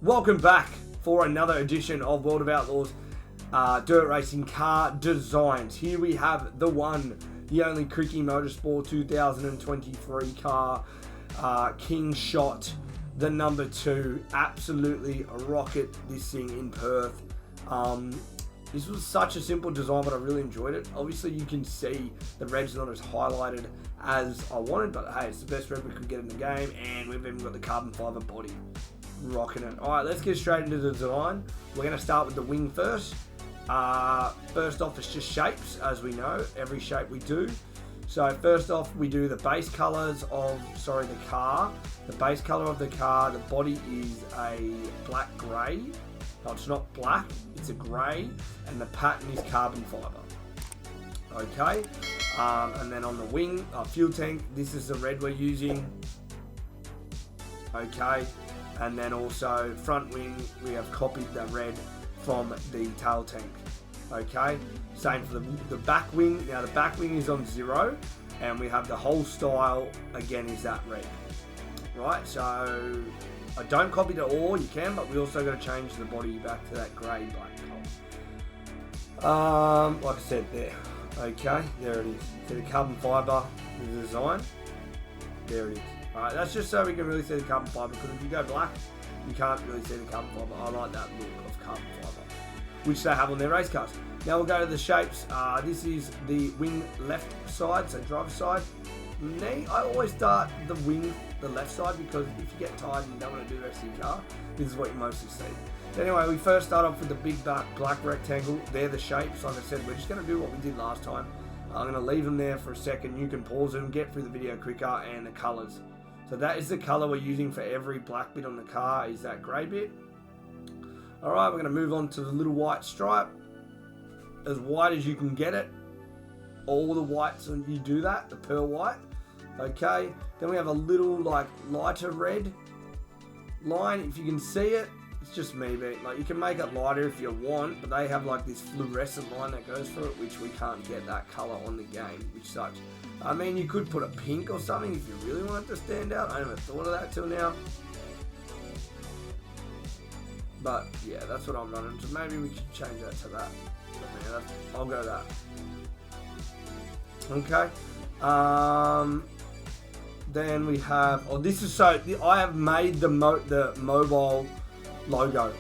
Welcome back for another edition of World of Outlaws Dirt Racing Car Designs. Here we have the one, the only Cricky Motorsport 2023 car, Kingshott, the number 2. Absolutely rocket this thing in Perth. This was such a simple design, but I really enjoyed it. Obviously, you can see the red's not as highlighted as I wanted, but hey, it's the best red we could get in the game, and we've even got the carbon fiber body. Rocking it. Alright, let's get straight into the design. We're going to start with the wing first. First off, it's just shapes, as we know. Every shape we do. So first off, we do the base colors of, the car. The base color of the car, the body is a black grey. No, it's not black, it's a grey. And the pattern is carbon fiber. Okay. And then on the wing, fuel tank, this is the red we're using. Okay. And then also front wing, we have copied the red from the tail tank. Okay, same for the back wing. Now the back wing is on 0, and we have the whole style again is that red. Right, so I don't copy it all. You can, but we also got to change the body back to that grey black colour. Like I said there. Okay, there it is. So the carbon fibre, the design. There it is. Alright, that's just so we can really see the carbon fibre, because if you go black, you can't really see the carbon fibre. I like that look of carbon fibre, which they have on their race cars. Now we'll go to the shapes. This is the wing left side, so driver's side. Me, I always start the wing the left side, because if you get tired and you don't want to do the rest of your car, this is what you mostly see. Anyway, we first start off with the big black rectangle. They're the shapes. Like I said, we're just going to do what we did last time. I'm going to leave them there for a second. You can pause them, get through the video quicker, and the colours. So that is the colour we're using for every black bit on the car, is that grey bit. Alright, we're going to move on to the little white stripe. As white as you can get it. All the whites, and you do that, the pearl white. Okay, then we have a little lighter red line. If you can see it, it's just me, but you can make it lighter if you want, but they have this fluorescent line that goes through it, which we can't get that colour on the game, which sucks. I mean, you could put a pink or something if you really want it to stand out. I never thought of that till now. But yeah, that's what I'm running. So maybe we should change that to that. But yeah, I'll go that. Okay. Then we have. Oh, this is so. I have made the mobile logo.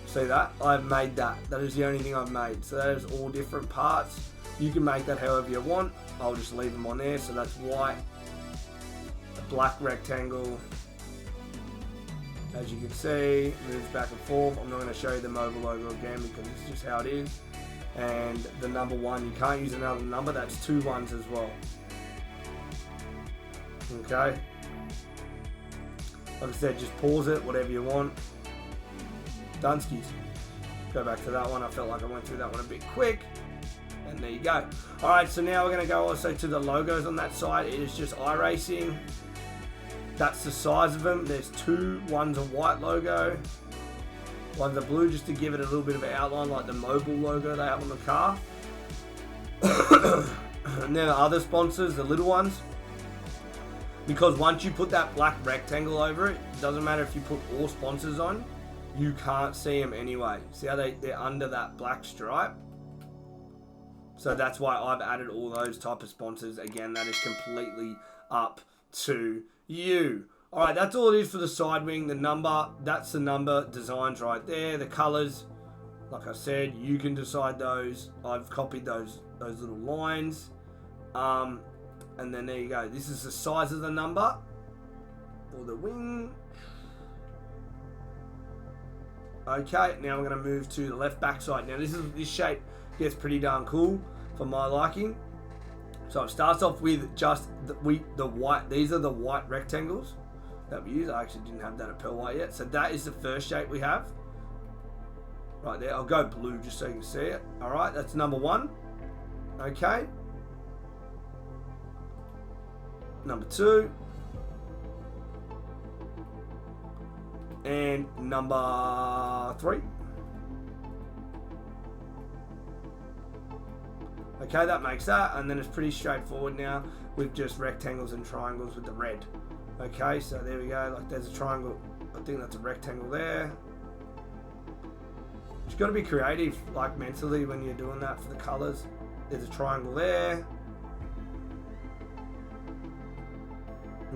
See that? I've made that. That is the only thing I've made. So that is all different parts. You can make that however you want. I'll just leave them on there. So that's white, a black rectangle. As you can see, moves back and forth. I'm not going to show you the mobile logo again, because it's just how it is. And the number 1, you can't use another number. That's 2 ones as well. Okay. Like I said, just pause it, whatever you want. Dunskies. Go back to that one. I felt like I went through that one a bit quick. And there you go. Alright, so now we're going to go also to the logos on that side. It is just iRacing. That's the size of them. There's 2. One's a white logo. One's a blue, just to give it a little bit of an outline, like the mobile logo they have on the car. And then the other sponsors, the little ones. Because once you put that black rectangle over it, it doesn't matter if you put all sponsors on, you can't see them anyway. See how they're under that black stripe? So that's why I've added all those type of sponsors. Again, that is completely up to you. Alright, that's all it is for the side wing. The number, that's the number designs right there. The colours, like I said, you can decide those. I've copied those little lines. And then there you go. This is the size of the number for the wing. Okay, now we're going to move to the left back side. Now this shape gets pretty darn cool for my liking. So it starts off with just the white. These are the white rectangles that we use. I actually didn't have that at pearl white yet. So that is the first shape we have. Right there. I'll go blue just so you can see it. Alright, that's number 1. Okay. Number 2. And number 3. Okay, that makes that, and then it's pretty straightforward now with just rectangles and triangles with the red. Okay, so there we go, like there's a triangle I think that's a rectangle there. You've got to be creative, like mentally, when you're doing that for the colours. There's a triangle there.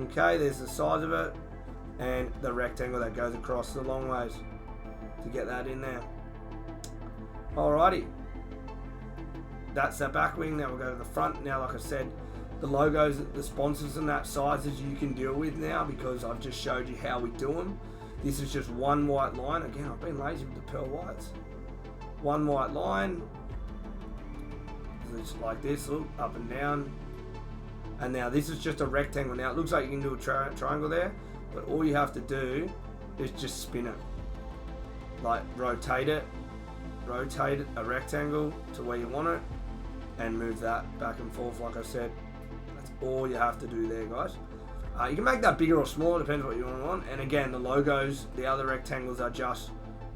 Okay, there's the size of it. And the rectangle that goes across the long ways to get that in there. Alrighty. That's that back wing. Now we'll go to the front. Now, like I said, the logos, the sponsors and that sizes you can deal with now because I've just showed you how we do them. This is just one white line. Again, I've been lazy with the pearl whites. One white line. Just like this, look, up and down. And now this is just a rectangle. Now it looks like you can do a triangle there, but all you have to do is just spin it. Like rotate it a rectangle to where you want it and move that back and forth like I said. That's all you have to do there, guys. You can make that bigger or smaller, depends what you want. And again, the logos, the other rectangles are just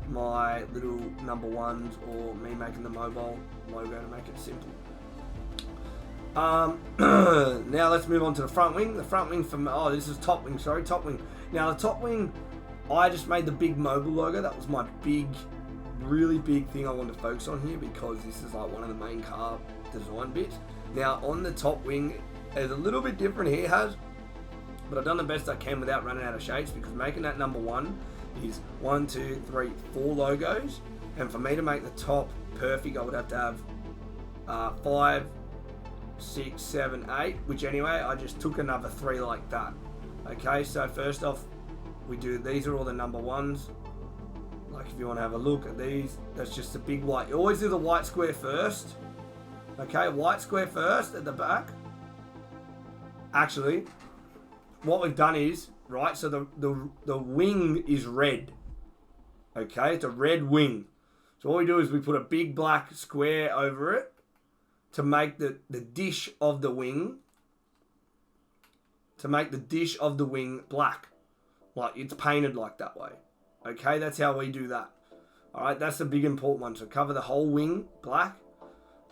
my little number ones or me making the mobile logo to make it simple. Now let's move on to the front wing. The front wing from, this is top wing, sorry, top wing. Now the top wing, I just made the big mobile logo. That was my big, really big thing I wanted to focus on here because this is like one of the main car design bits. Now on the top wing, it's a little bit different here, but I've done the best I can without running out of shapes because making that number one is 1, 2, 3, 4 logos. And for me to make the top perfect, I would have to have 5, 6, 7, 8, which anyway, I just took another 3 like that. Okay, so first off, we do, these are all the number ones. Like if you want to have a look at these, that's just a big white. You always do the white square first. Okay, white square first at the back. Actually, what we've done is, right, so the wing is red. Okay, it's a red wing. So what we do is we put a big black square over it to make the dish of the wing, black. Like it's painted like that way. Okay, that's how we do that. Alright, that's the big important one. So cover the whole wing black.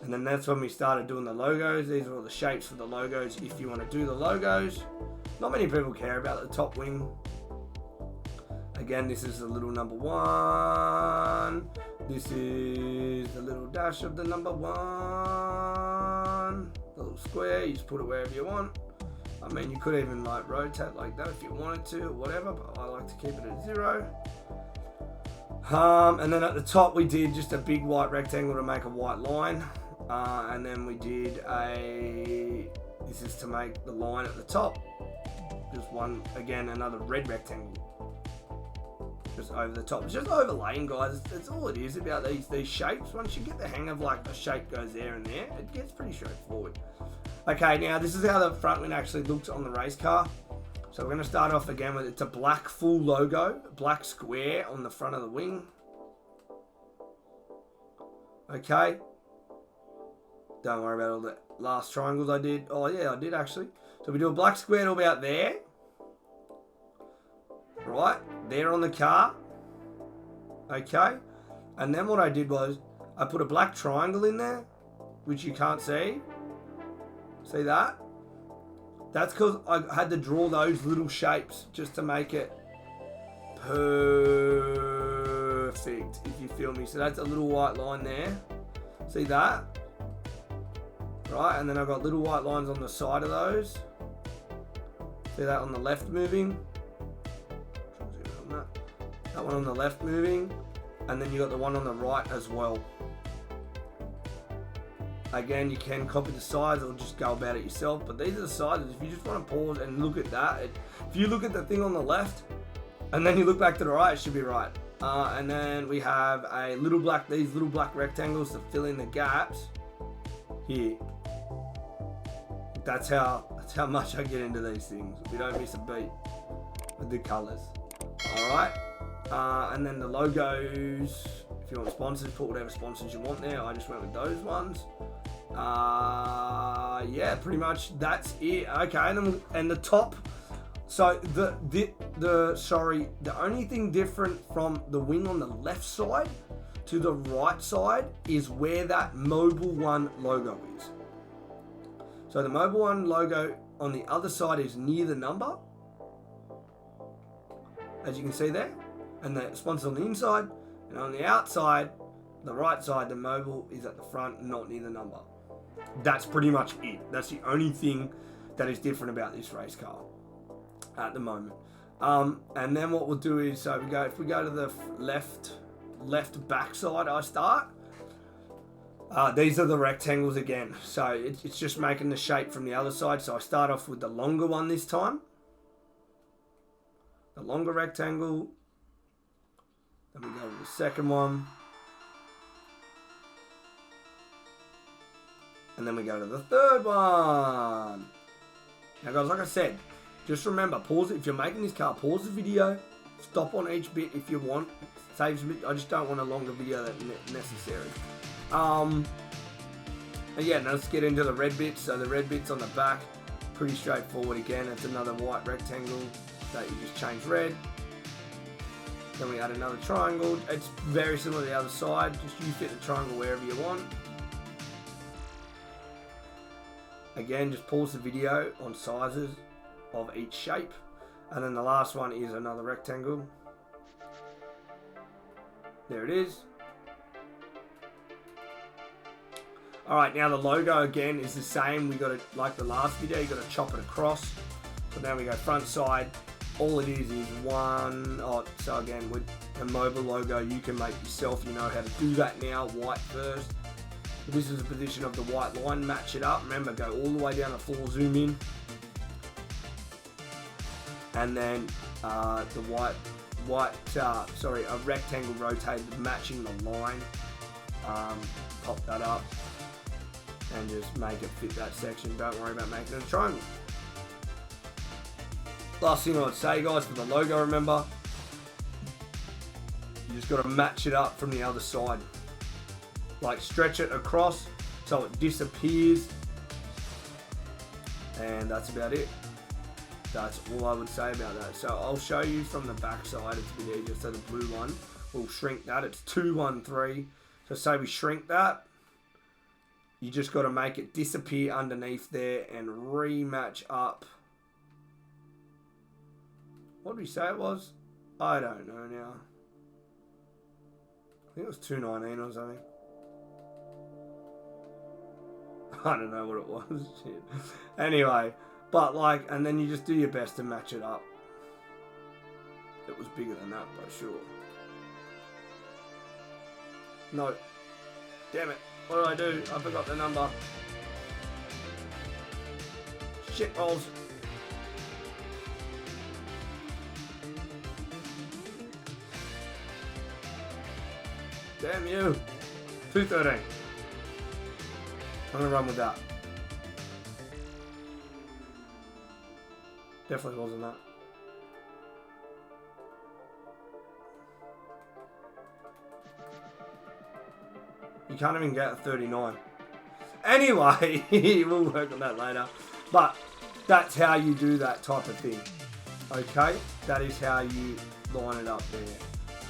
And then that's when we started doing the logos. These are all the shapes for the logos if you want to do the logos. Not many people care about the top wing. Again, this is the little number one. This is the little dash of the number one. The little square, you just put it wherever you want. I mean, you could even like rotate like that if you wanted to or whatever, but I like to keep it at 0. And then at the top we did just a big white rectangle to make a white line. And then we did this is to make the line at the top. Just one, again, another red rectangle. Just over the top. It's just overlaying, guys. That's all it is about these shapes. Once you get the hang of like a shape goes there and there, it gets pretty straightforward. Okay, now this is how the front wing actually looks on the race car. So we're going to start off again with, it's a black full logo, black square on the front of the wing. Okay. Don't worry about all the last triangles I did. Oh yeah, I did actually. So we do a black square to about there. Right, there on the car. Okay. And then what I did was, I put a black triangle in there, which you can't see. See that? That's because I had to draw those little shapes just to make it perfect, if you feel me. So that's a little white line there. See that? Right, and then I've got little white lines on the side of those. See that on the left moving? That one on the left moving. And then you got the one on the right as well. Again, you can copy the sides or just go about it yourself, but these are the sizes. If you just want to pause and look at that, if you look at the thing on the left and then you look back to the right, it should be right. And then we have these little black rectangles to fill in the gaps here. That's how much I get into these things. We don't miss a beat with the colors. All right. And then the logos, if you want sponsors, put whatever sponsors you want there. I just went with those ones. Yeah, pretty much that's it. Okay, and the top. So the only thing different from the wing on the left side to the right side is where that Mobile One logo is. So the Mobile One logo on the other side is near the number. as you can see there. And the sponsor's on the inside. And on the outside, the right side, the mobile is at the front, not near the number. That's pretty much it. That's the only thing that is different about this race car at the moment. And then what we'll do is, so if we go to the left back side, I start. These are the rectangles again. So it's just making the shape from the other side. So I start off with the longer one this time. The longer rectangle. Then we go to the second one. And then we go to the third one. Now guys, like I said, just remember, pause it. If you're making this car, pause the video. Stop on each bit if you want. Saves a bit. I just don't want a longer video than necessary. Again, let's get into the red bits. So the red bits on the back, pretty straightforward again. It's another white rectangle that you just change red. Then we add another triangle. It's very similar to the other side. Just you fit the triangle wherever you want. Again, just pause the video on sizes of each shape. And then the last one is another rectangle. There it is. Alright, now the logo again is the same. We got to, like the last video, you got to chop it across. So now we go front side. All it is one. So again, with a mobile logo, you can make yourself. You know how to do that now. White first. This is the position of the white line. Match it up. Remember, go all the way down the floor. Zoom in. And then the a rectangle rotated, matching the line. Pop that up. And just make it fit that section. Don't worry about making it a triangle. Last thing I would say, guys, for the logo, remember, you just got to match it up from the other side. Like stretch it across so it disappears. And that's about it. That's all I would say about that. So I'll show you from the back side. It's a bit easier. So the blue one, we'll shrink that. It's 213. So say we shrink that. You just got to make it disappear underneath there and rematch up. What did we say it was? I don't know now. I think it was 219 or something. I don't know what it was. Shit. Anyway, but like, and then you just do your best to match it up. It was bigger than that, but sure. No. Damn it. What did I do? I forgot the number. Shit balls. Damn you. 213. I'm gonna run with that. Definitely wasn't that. You can't even get a 39. Anyway, we'll work on that later. But that's how you do that type of thing. Okay? That is how you line it up there.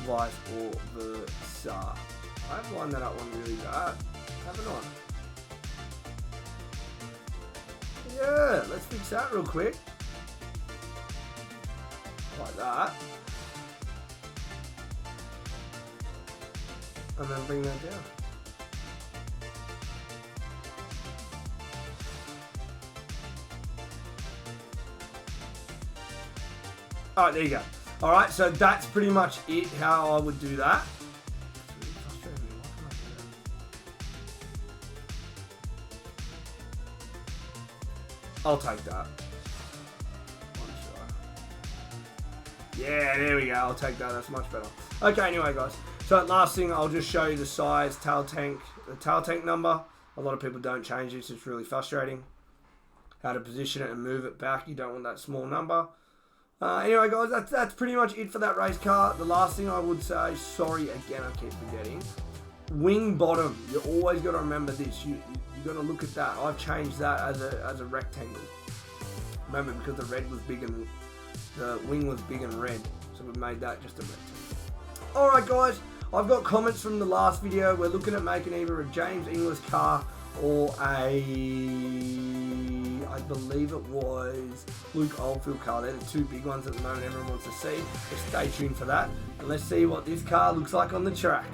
Vice or versa. I've lined that up one really bad, haven't I? Yeah, let's fix that real quick. Like that. And then bring that down. Alright, there you go. Alright, so that's pretty much it, how I would do that. I'll take that. Yeah, there we go. I'll take that. That's much better. Okay, anyway, guys. So last thing, I'll just show you the size, tail tank, the tail tank number. A lot of people don't change this. It's really frustrating. How to position it and move it back. You don't want that small number. Anyway, guys, that's pretty much it for that race car. The last thing I would say, sorry again, I keep forgetting. Wing bottom. You always got to remember this. You got to look at that. I've changed that as a rectangle. Remember, because the red was big and the wing was big and red, so we made that just a rectangle. Alright guys, I've got comments from the last video. We're looking at making either a James Inglis car or I I believe it was Luke Oldfield car. They're the two big ones at the moment everyone wants to see. So stay tuned for that. And let's see what this car looks like on the track.